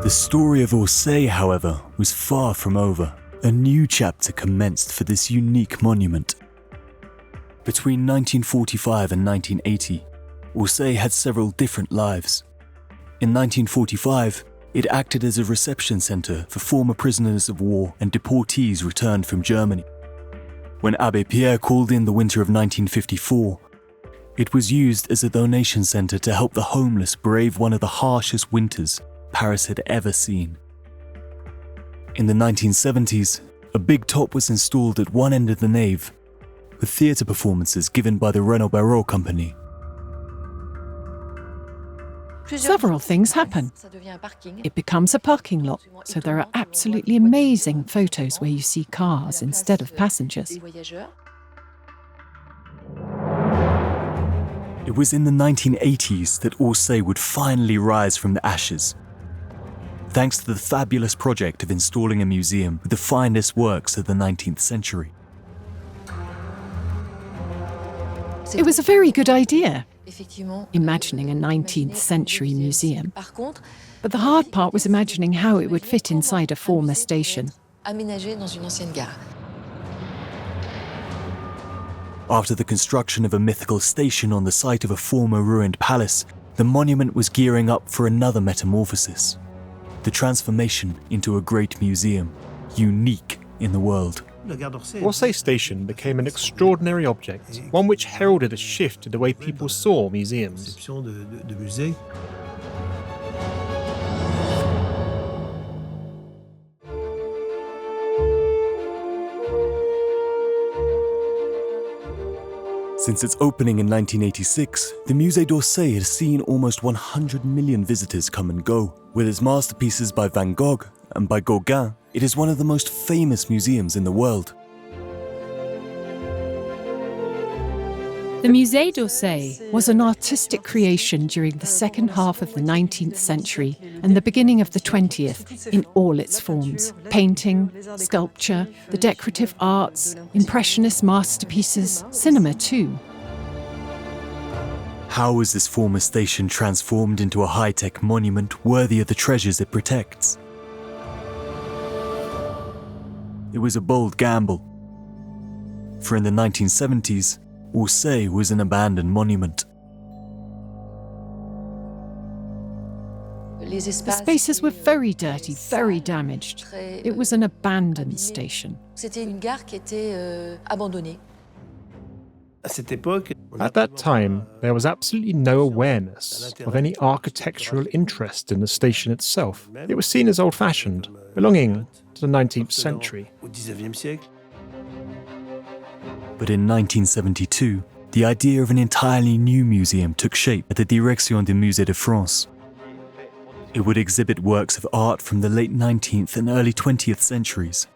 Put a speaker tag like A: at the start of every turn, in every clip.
A: The story of Orsay, however, was far from over. A new chapter commenced for this unique monument. Between 1945 and 1980, Orsay had several different lives. In 1945, it acted as a reception centre for former prisoners of war and deportees returned from Germany. When Abbé Pierre called in the winter of 1954, it was used as a donation centre to help the homeless brave one of the harshest winters Paris had ever seen. In the 1970s, a big top was installed at one end of the nave, with theatre performances given by the Renovation company.
B: Several things happen. It becomes a parking lot, so there are absolutely amazing photos where you see cars instead of passengers.
A: It was in the 1980s that Orsay would finally rise from the ashes, thanks to the fabulous project of installing a museum with the finest works of the 19th century.
B: It was a very good idea, imagining a 19th century museum. But the hard part was imagining how it would fit inside a former station.
A: After the construction of a mythical station on the site of a former ruined palace, the monument was gearing up for another metamorphosis. The transformation into a great museum, unique in the world.
C: Orsay Station became an extraordinary object, one which heralded a shift in the way people saw museums.
A: Since its opening in 1986, the Musée d'Orsay has seen almost 100 million visitors come and go. With its masterpieces by Van Gogh and by Gauguin, it is one of the most famous museums in the world.
B: The Musée d'Orsay was an artistic creation during the second half of the 19th century and the beginning of the 20th in all its forms. Painting, sculpture, the decorative arts, Impressionist masterpieces, cinema too.
A: How was this former station transformed into a high-tech monument worthy of the treasures it protects? It was a bold gamble. For in the 1970s, Orsay was an abandoned monument.
B: The spaces were very dirty, very damaged. It was an abandoned station.
C: At that time, there was absolutely no awareness of any architectural interest in the station itself. It was seen as old-fashioned, belonging to the 19th century.
A: But in 1972, the idea of an entirely new museum took shape at the Direction des Musées de France. It would exhibit works of art from the late 19th and early 20th centuries.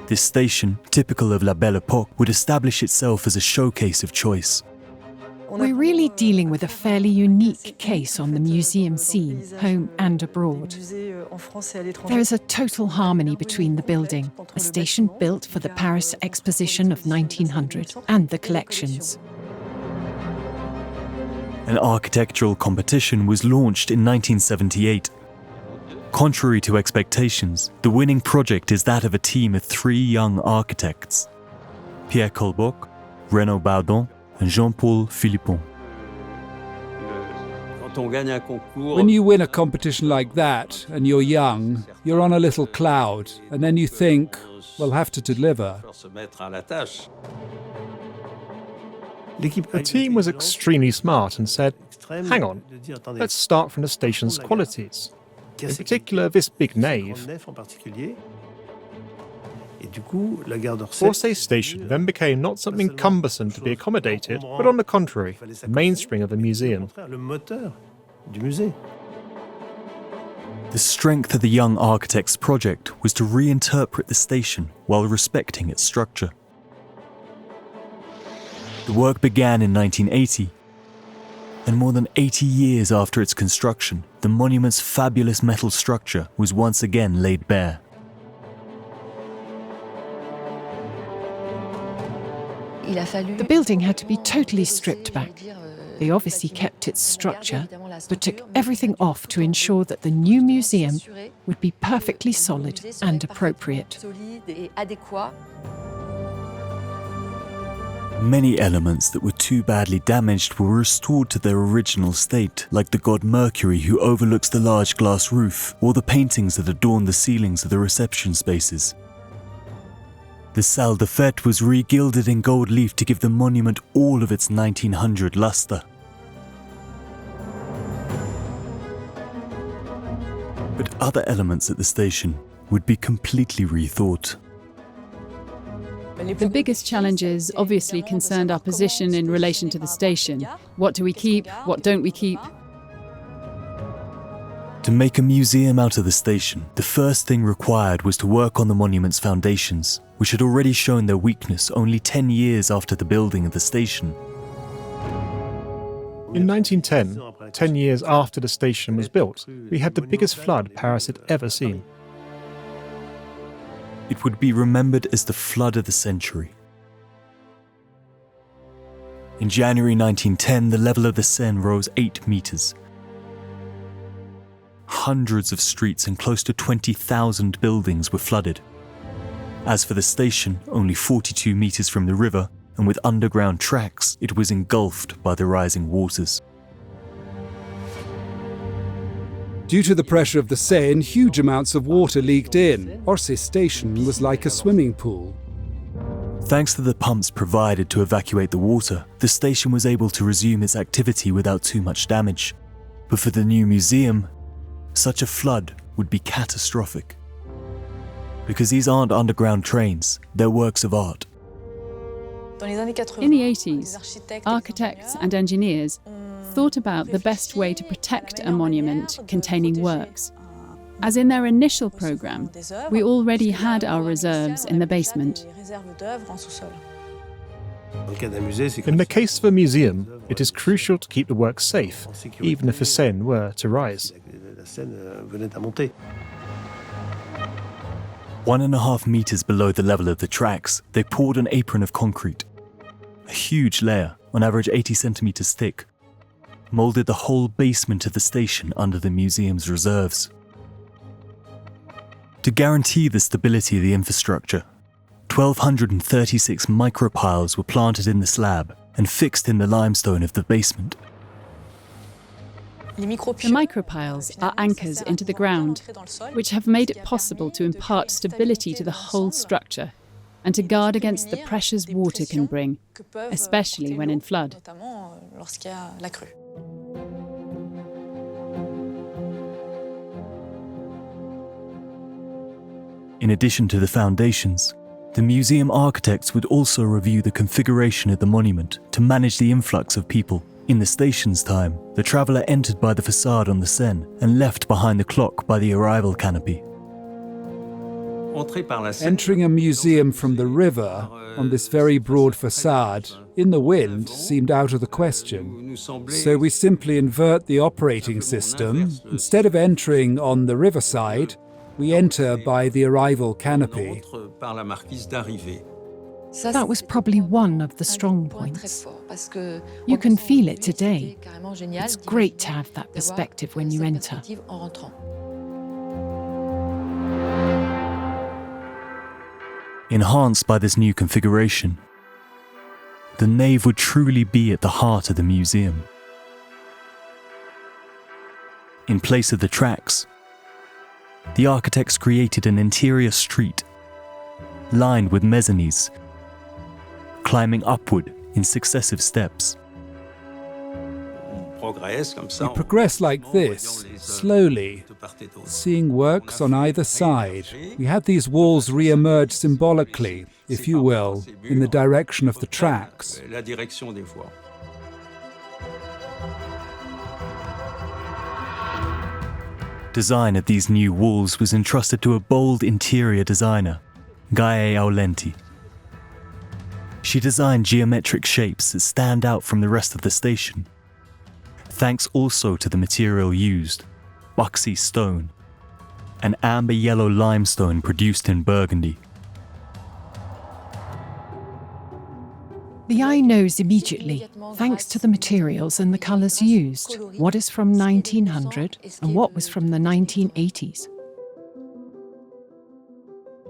A: This station, typical of La Belle Époque, would establish itself as a showcase of choice.
B: We're really dealing with a fairly unique case on the museum scene, home and abroad. There is a total harmony between the building, a station built for the Paris Exposition of 1900, and the collections.
A: An architectural competition was launched in 1978. Contrary to expectations, the winning project is that of a team of 3 young architects: Pierre Colboc, Renaud Baudon, and Jean-Paul Philippon.
D: When you win a competition like that and you're young, you're on a little cloud, and then you think, we'll have to deliver.
C: The team was extremely smart and said, hang on, let's start from the station's qualities. In particular, this big nave. Orsay Station then became not something cumbersome to be accommodated, but on the contrary, the mainspring of the museum.
A: The strength of the young architect's project was to reinterpret the station while respecting its structure. The work began in 1980, and more than 80 years after its construction, the monument's fabulous metal structure was once again laid bare.
B: The building had to be totally stripped back. They obviously kept its structure, but took everything off to ensure that the new museum would be perfectly solid and appropriate.
A: Many elements that were too badly damaged were restored to their original state, like the god Mercury who overlooks the large glass roof, or the paintings that adorn the ceilings of the reception spaces. The salle de fête was re-gilded in gold leaf to give the monument all of its 1900 luster. But other elements at the station would be completely rethought.
E: The biggest challenges obviously concerned our position in relation to the station. What do we keep? What don't we keep?
A: To make a museum out of the station, the first thing required was to work on the monument's foundations, which had already shown their weakness only 10 years after the building of the station.
C: In 1910, 10 years after the station was built, we had the biggest flood Paris had ever seen.
A: It would be remembered as the flood of the century. In January 1910, the level of the Seine rose 8 meters. Hundreds of streets and close to 20,000 buildings were flooded. As for the station, only 42 meters from the river, and with underground tracks, it was engulfed by the rising waters.
D: Due to the pressure of the Seine, huge amounts of water leaked in. Orsay station was like a swimming pool.
A: Thanks to the pumps provided to evacuate the water, the station was able to resume its activity without too much damage. But for the new museum, such a flood would be catastrophic. Because these aren't underground trains, they're works of art.
E: In the 80s, architects and engineers thought about the best way to protect a monument containing works. As in their initial programme, we already had our reserves in the basement.
C: In the case of a museum, it is crucial to keep the work safe, even if a Seine were to rise.
A: 1.5 meters below the level of the tracks, they poured an apron of concrete. A huge layer, on average 80 centimeters thick, moulded the whole basement of the station under the museum's reserves. To guarantee the stability of the infrastructure, 1,236 micropiles were planted in the slab and fixed in the limestone of the basement.
E: The micropiles are anchors into the ground, which have made it possible to impart stability to the whole structure and to guard against the pressures water can bring, especially when in flood.
A: In addition to the foundations, the museum architects would also review the configuration of the monument to manage the influx of people. In the station's time, the traveller entered by the facade on the Seine and left behind the clock by the arrival canopy.
D: Entering a museum from the river on this very broad facade in the wind seemed out of the question. So we simply invert the operating system. Instead of entering on the riverside, we enter by the arrival canopy.
B: That was probably one of the strong points. You can feel it today. It's great to have that perspective when you enter.
A: Enhanced by this new configuration, the nave would truly be at the heart of the museum. In place of the tracks, the architects created an interior street lined with mezzanines, climbing upward in successive steps.
D: We progress like this, slowly, seeing works on either side. We had these walls re-emerge symbolically, if you will, in the direction of the tracks.
A: Design of these new walls was entrusted to a bold interior designer, Gaye Aulenti. She designed geometric shapes that stand out from the rest of the station, thanks also to the material used, boxy stone, an amber yellow limestone produced in Burgundy.
B: The eye knows immediately, thanks to the materials and the colours used, what is from 1900 and what was from the 1980s.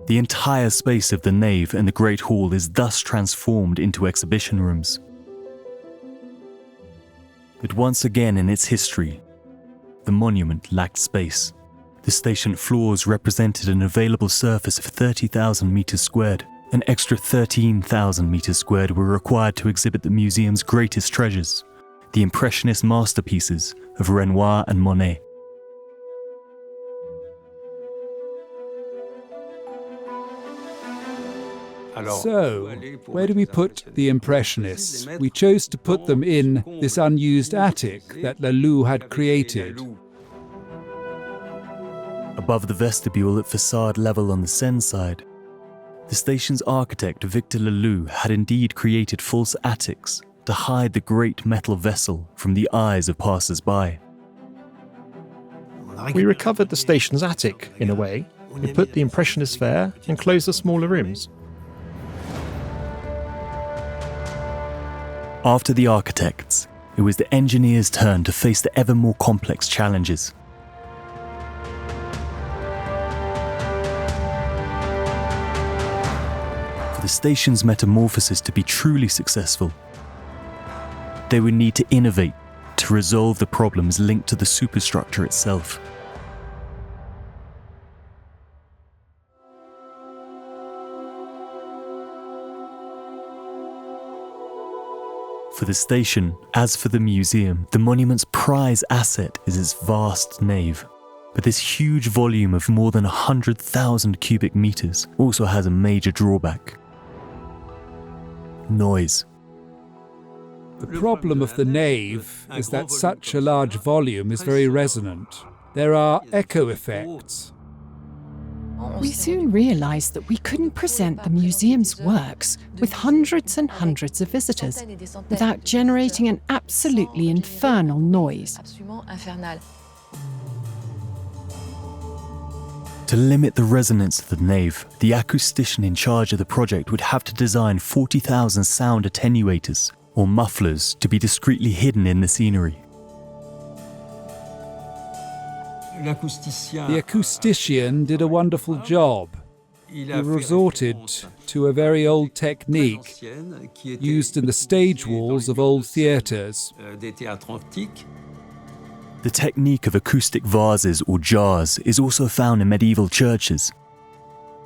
A: The entire space of the nave and the Great Hall is thus transformed into exhibition rooms. But once again in its history, the monument lacked space. The station floors represented an available surface of 30,000 metres squared. An extra 13,000 metres squared were required to exhibit the museum's greatest treasures, the Impressionist masterpieces of Renoir and Monet.
D: So, where do we put the Impressionists? We chose to put them in this unused attic that Laloux had created.
A: Above the vestibule at facade level on the Seine side, the station's architect Victor Laloux had indeed created false attics to hide the great metal vessel from the eyes of passers-by.
C: We recovered the station's attic, in a way. We put the Impressionists there and closed the smaller rooms.
A: After the architects, it was the engineers' turn to face the ever more complex challenges. For the station's metamorphosis to be truly successful, they would need to innovate to resolve the problems linked to the superstructure itself. For the station, as for the museum, the monument's prize asset is its vast nave. But this huge volume of more than 100,000 cubic meters also has a major drawback: noise.
D: The problem of the nave is that such a large volume is very resonant. There are echo effects.
B: We soon realised that we couldn't present the museum's works with hundreds and hundreds of visitors without generating an absolutely infernal noise.
A: To limit the resonance of the nave, the acoustician in charge of the project would have to design 40,000 sound attenuators, or mufflers, to be discreetly hidden in the scenery.
D: The acoustician did a wonderful job. He resorted to a very old technique used in the stage walls of old theatres.
A: The technique of acoustic vases or jars is also found in medieval churches.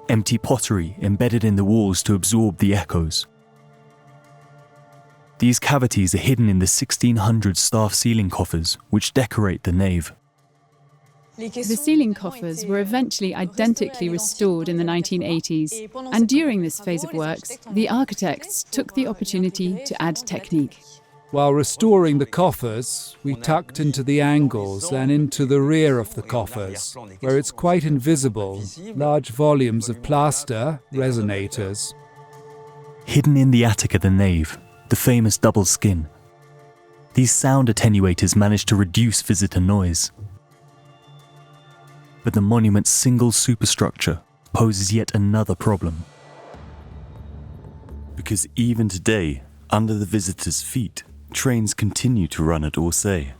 A: Empty pottery embedded in the walls to absorb the echoes. These cavities are hidden in the 1600 staff ceiling coffers which decorate the nave.
E: The ceiling coffers were eventually identically restored in the 1980s, and during this phase of works, the architects took the opportunity to add technique.
D: While restoring the coffers, we tucked into the angles and into the rear of the coffers, where it's quite invisible, large volumes of plaster, resonators.
A: Hidden in the attic of the nave, the famous double skin. These sound attenuators managed to reduce visitor noise. But the monument's single superstructure poses yet another problem. Because even today, under the visitors' feet, trains continue to run at Orsay.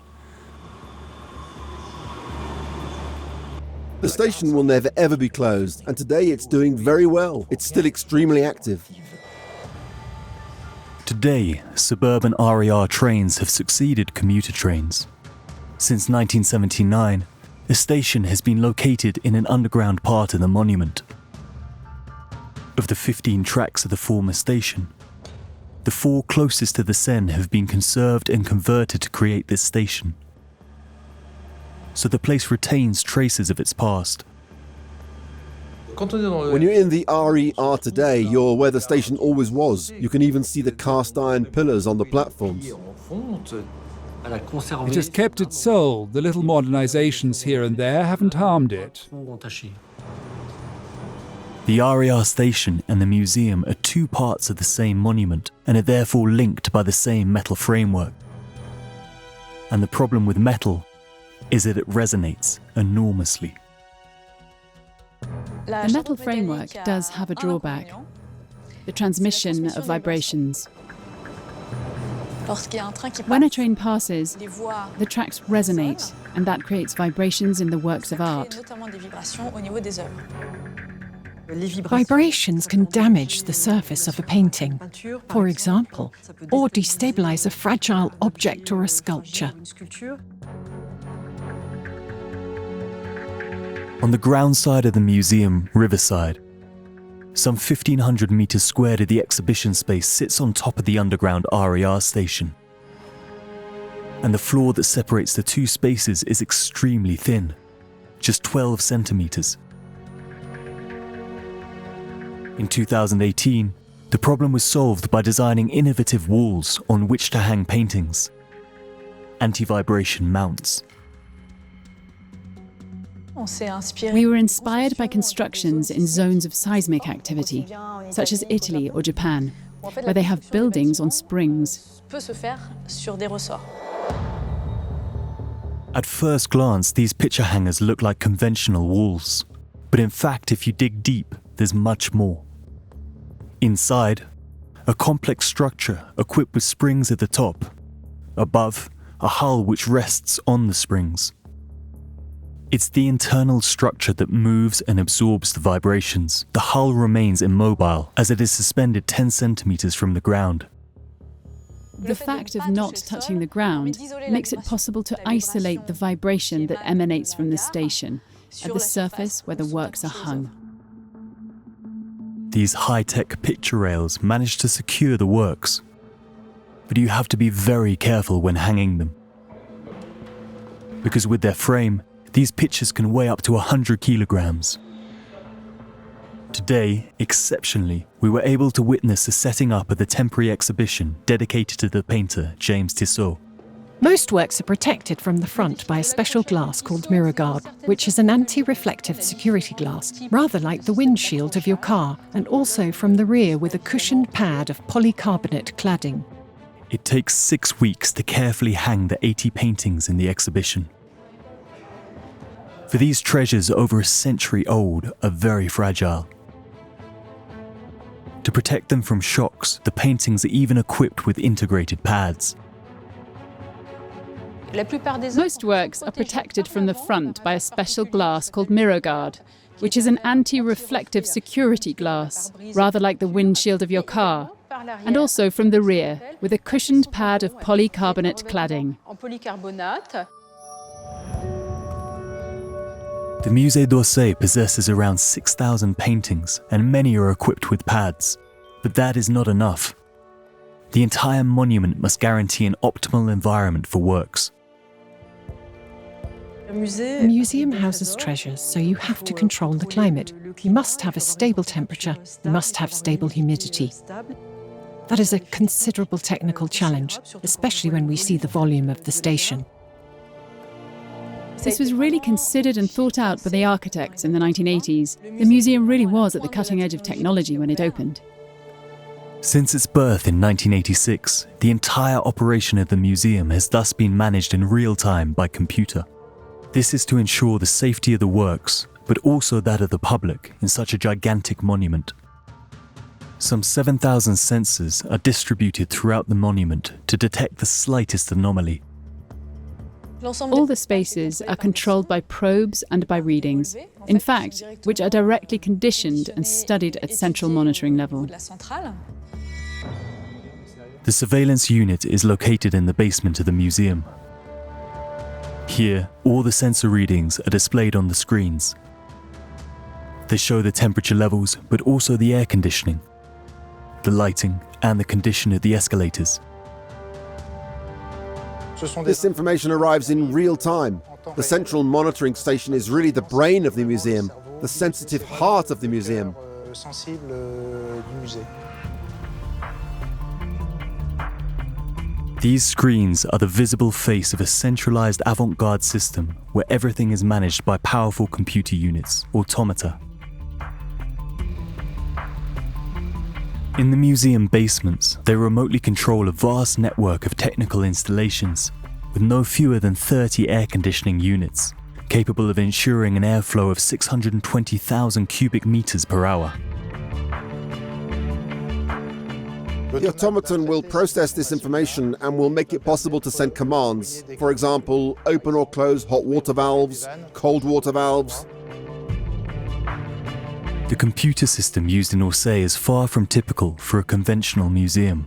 F: The station will never ever be closed, and today it's doing very well. It's still extremely active.
A: Today, suburban RER trains have succeeded commuter trains. Since 1979, the station has been located in an underground part of the monument. Of the 15 tracks of the former station, the 4 closest to the Seine have been conserved and converted to create this station. So the place retains traces of its past.
F: When you're in the RER today, you're where the station always was. You can even see the cast iron pillars on the platforms.
D: It has kept its soul. The little modernizations here and there haven't harmed it.
A: The RER station and the museum are 2 parts of the same monument and are therefore linked by the same metal framework. And the problem with metal is that it resonates enormously.
E: The metal framework does have a drawback: the transmission of vibrations. When a train passes, the tracks resonate, and that creates vibrations in the works of art.
B: Vibrations can damage the surface of a painting, for example, or destabilize a fragile object or a sculpture.
A: On the ground side of the museum, Riverside, some 1,500 meters squared of the exhibition space sits on top of the underground RER station. And the floor that separates the two spaces is extremely thin, just 12 centimeters. In 2018, the problem was solved by designing innovative walls on which to hang paintings. Anti-vibration mounts.
E: We were inspired by constructions in zones of seismic activity, such as Italy or Japan, where they have buildings on springs.
A: At first glance, these picture hangers look like conventional walls. But in fact, if you dig deep, there's much more. Inside, a complex structure equipped with springs at the top. Above, a hull which rests on the springs. It's the internal structure that moves and absorbs the vibrations. The hull remains immobile as it is suspended 10 centimeters from the ground.
E: The fact of not touching the ground makes it possible to isolate the vibration that emanates from the station at the surface where the works are hung.
A: These high-tech picture rails manage to secure the works, but you have to be very careful when hanging them. Because with their frame, these pictures can weigh up to 100 kilograms. Today, exceptionally, we were able to witness the setting up of the temporary exhibition dedicated to the painter James Tissot.
B: Most works are protected from the front by a special glass called mirror guard, which is an anti-reflective security glass, rather like the windshield of your car, and also from the rear with a cushioned pad of polycarbonate cladding.
A: It takes 6 weeks to carefully hang the 80 paintings in the exhibition. For these treasures over a century old are very fragile. To protect them from shocks, the paintings are even equipped with integrated pads.
E: Most works are protected from the front by a special glass called mirror guard, which is an anti-reflective security glass, rather like the windshield of your car, and also from the rear, with a cushioned pad of polycarbonate cladding.
A: The Musée d'Orsay possesses around 6,000 paintings, and many are equipped with pads. But that is not enough. The entire monument must guarantee an optimal environment for works.
B: A museum houses treasures, so you have to control the climate. You must have a stable temperature, you must have stable humidity. That is a considerable technical challenge, especially when we see the volume of the station.
E: This was really considered and thought out by the architects in the 1980s. The museum really was at the cutting edge of technology when it opened.
A: Since its birth in 1986, the entire operation of the museum has thus been managed in real time by computer. This is to ensure the safety of the works, but also that of the public in such a gigantic monument. Some 7,000 sensors are distributed throughout the monument to detect the slightest anomaly.
E: All the spaces are controlled by probes and by readings, in fact, which are directly conditioned and studied at central monitoring level.
A: The surveillance unit is located in the basement of the museum. Here, all the sensor readings are displayed on the screens. They show the temperature levels, but also the air conditioning, the lighting, and the condition of the escalators.
F: This information arrives in real time. The central monitoring station is really the brain of the museum, the sensitive heart of the museum.
A: These screens are the visible face of a centralized avant-garde system where everything is managed by powerful computer units, automata. In the museum basements, they remotely control a vast network of technical installations with no fewer than 30 air conditioning units, capable of ensuring an airflow of 620,000 cubic meters per hour.
F: The automaton will process this information and will make it possible to send commands. For example, open or close hot water valves, cold water valves.
A: The computer system used in Orsay is far from typical for a conventional museum.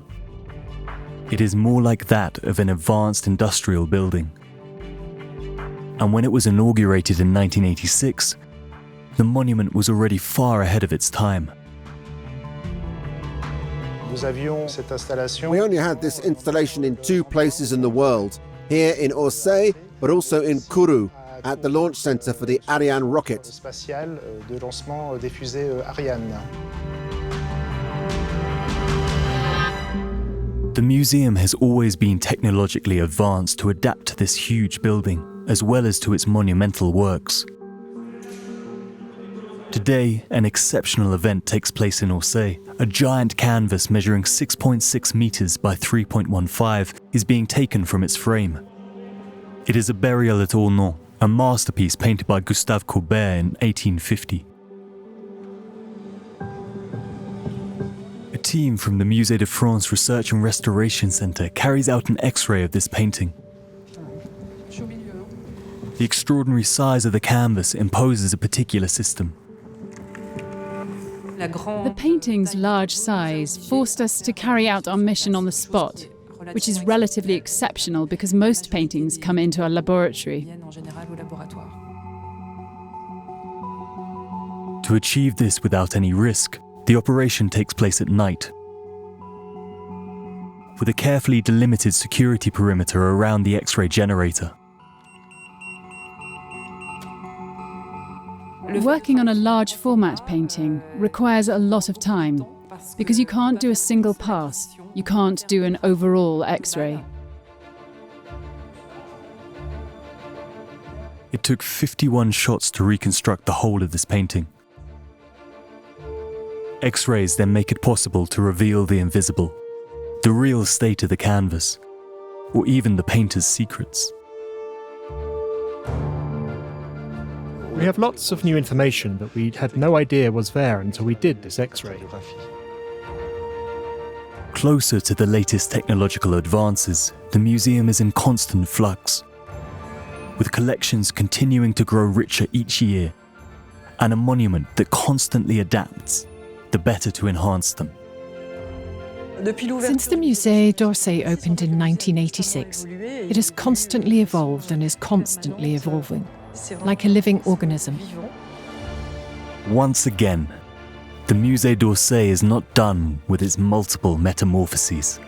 A: It is more like that of an advanced industrial building. And when it was inaugurated in 1986, the monument was already far ahead of its time.
F: We only had this installation in 2 places in the world, here in Orsay, but also in Kourou, at the launch center for the Ariane rocket.
A: The museum has always been technologically advanced to adapt to this huge building, as well as to its monumental works. Today, an exceptional event takes place in Orsay. A giant canvas measuring 6.6 meters by 3.15 is being taken from its frame. It is a burial at Ornans, a masterpiece painted by Gustave Courbet in 1850. A team from the Musée de France Research and Restoration Centre carries out an X-ray of this painting. The extraordinary size of the canvas imposes a particular system.
E: The painting's large size forced us to carry out our mission on the spot, which is relatively exceptional because most paintings come into our laboratory.
A: To achieve this without any risk, the operation takes place at night, with a carefully delimited security perimeter around the X-ray generator.
E: Working on a large format painting requires a lot of time because you can't do a single pass, you can't do an overall X-ray.
A: It took 51 shots to reconstruct the whole of this painting. X-rays then make it possible to reveal the invisible, the real state of the canvas, or even the painter's secrets.
C: We have lots of new information that we had no idea was there until we did this X-ray.
A: Closer to the latest technological advances, the museum is in constant flux, with collections continuing to grow richer each year, and a monument that constantly adapts, the better to enhance them.
B: Since the Musée d'Orsay opened in 1986, it has constantly evolved and is constantly evolving, like a living organism.
A: Once again, the Musée d'Orsay is not done with its multiple metamorphoses.